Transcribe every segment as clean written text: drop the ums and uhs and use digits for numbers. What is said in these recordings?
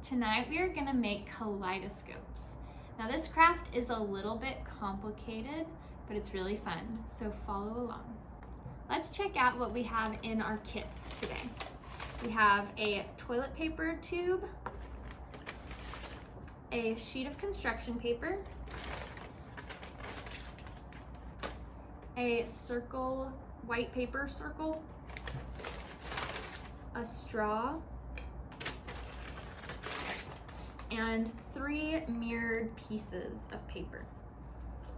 Tonight we are gonna make kaleidoscopes. Now this craft is a little bit complicated, but it's really fun, so follow along. Let's check out what we have in our kits today. We have a toilet paper tube, a sheet of construction paper, a circle, white paper circle, a straw, and 3 mirrored pieces of paper.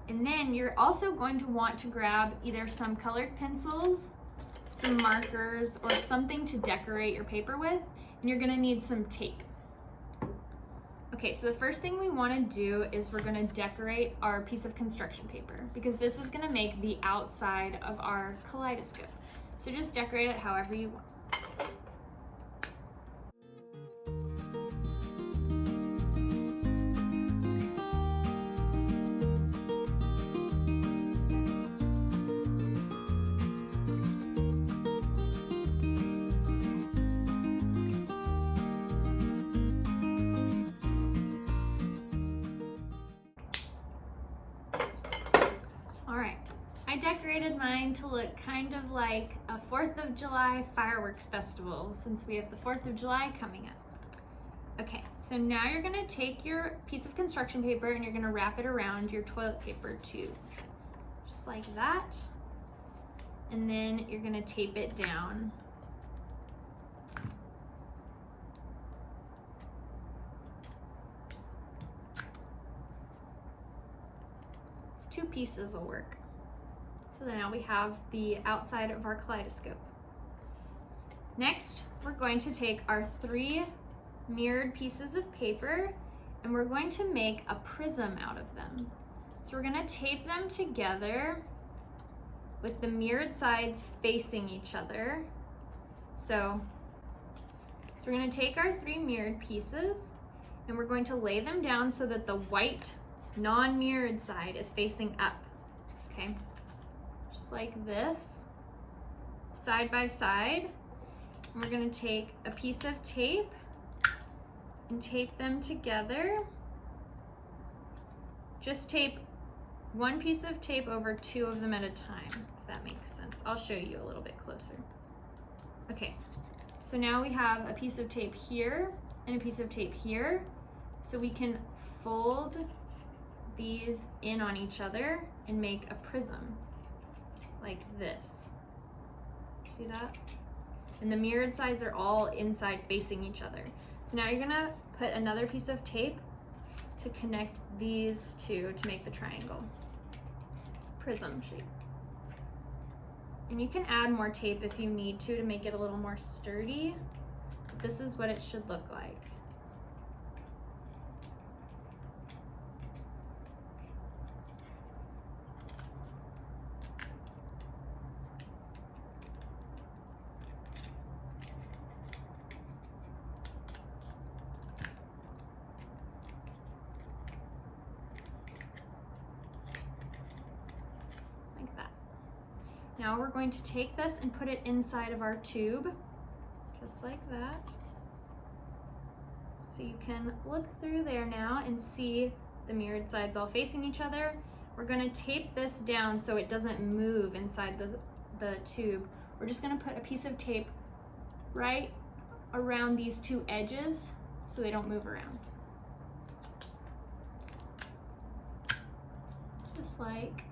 And then you're also going to want to grab either some colored pencils, some markers, or something to decorate your paper with, and you're gonna need some tape. Okay, so the first thing we wanna do is we're gonna decorate our piece of construction paper because this is gonna make the outside of our kaleidoscope. So just decorate it however you want. I decorated mine to look kind of like a 4th of July fireworks festival since we have the 4th of July coming up. Okay, so now you're gonna take your piece of construction paper and you're gonna wrap it around your toilet paper tube. Just like that. And then you're gonna tape it down. Two pieces will work. So now we have the outside of our kaleidoscope. Next, we're going to take our 3 mirrored pieces of paper and we're going to make a prism out of them. So we're gonna tape them together with the mirrored sides facing each other. So we're gonna take our 3 mirrored pieces and we're going to lay them down so that the white non-mirrored side is facing up, okay? Just like this, side by side. And we're gonna take a piece of tape and tape them together. Just tape 1 piece of tape over 2 of them at a time, if that makes sense. I'll show you a little bit closer. Okay, so now we have a piece of tape here and a piece of tape here. So we can fold these in on each other and make a prism like this. See that? And the mirrored sides are all inside facing each other. So now you're gonna put another piece of tape to connect these two to make the triangle prism shape. And you can add more tape if you need to make it a little more sturdy. But this is what it should look like. Now we're going to take this and put it inside of our tube, just like that. So you can look through there now and see the mirrored sides all facing each other. We're gonna tape this down so it doesn't move inside the tube. We're just gonna put a piece of tape right around these 2 edges so they don't move around. Just like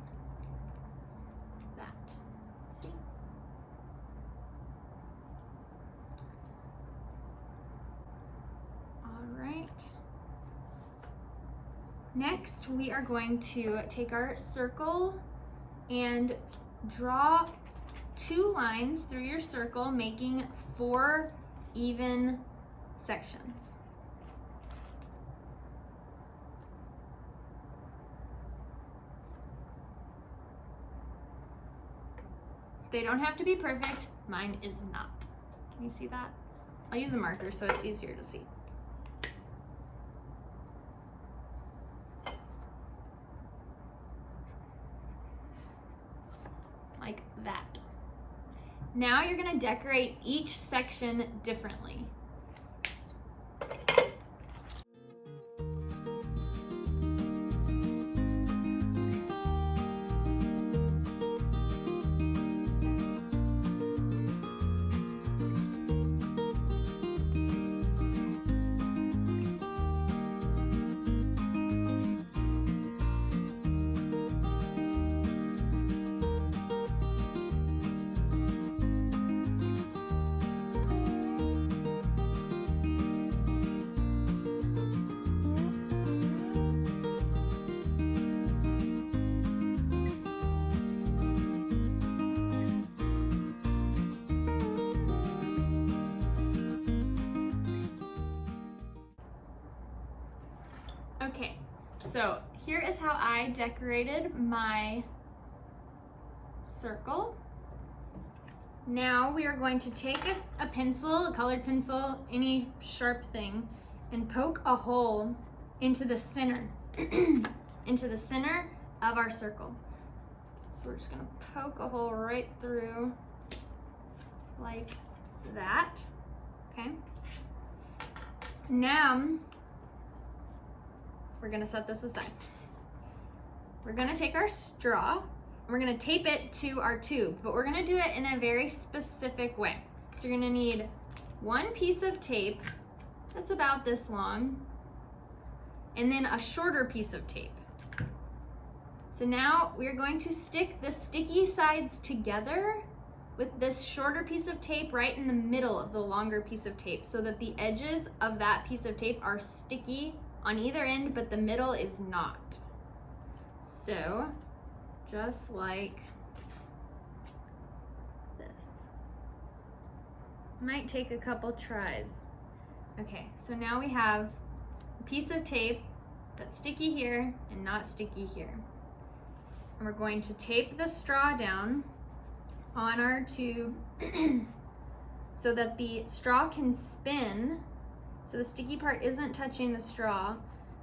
next, we are going to take our circle and draw 2 lines through your circle, making 4 even sections. They don't have to be perfect. Mine is not. Can you see that? I'll use a marker so it's easier to see. Like that. Now you're gonna decorate each section differently. So here is how I decorated my circle. Now we are going to take a pencil, a colored pencil, any sharp thing, and poke a hole into the center, into the center of our circle. So we're just gonna poke a hole right through like that, okay? Now, we're gonna set this aside. We're gonna take our straw, and we're gonna tape it to our tube, but we're gonna do it in a very specific way. So you're gonna need one piece of tape that's about this long, and then a shorter piece of tape. So now we're going to stick the sticky sides together with this shorter piece of tape right in the middle of the longer piece of tape, so that the edges of that piece of tape are sticky on either end, but the middle is not. So just like this. Might take a couple tries. Okay, so now we have a piece of tape that's sticky here and not sticky here. And we're going to tape the straw down on our tube so that the straw can spin. So the sticky part isn't touching the straw.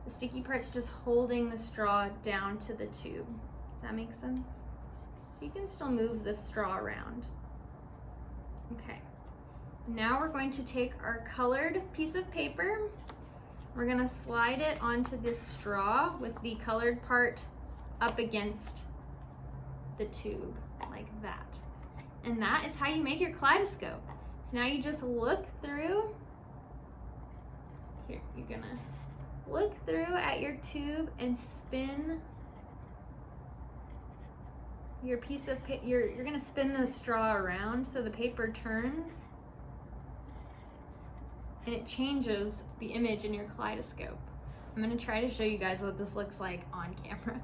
The sticky part's just holding the straw down to the tube. Does that make sense? So you can still move the straw around. Okay. Now we're going to take our colored piece of paper. We're gonna slide it onto this straw with the colored part up against the tube, like that. And that is how you make your kaleidoscope. So now you just look through. Here, you're gonna look through at your tube and spin your piece of paper. You're gonna spin the straw around so the paper turns, and it changes the image in your kaleidoscope. I'm gonna try to show you guys what this looks like on camera.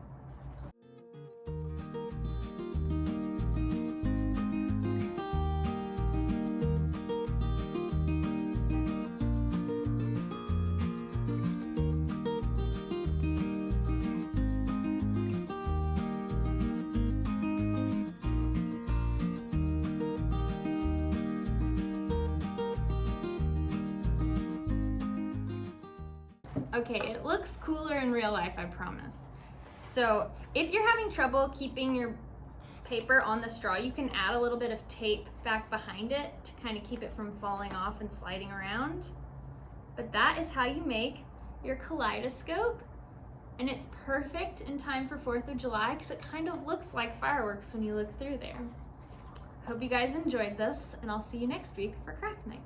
Okay, it looks cooler in real life, I promise. So if you're having trouble keeping your paper on the straw, you can add a little bit of tape back behind it to kind of keep it from falling off and sliding around. But that is how you make your kaleidoscope, and it's perfect in time for 4th of July because it kind of looks like fireworks when you look through there. Hope you guys enjoyed this, and I'll see you next week for craft night.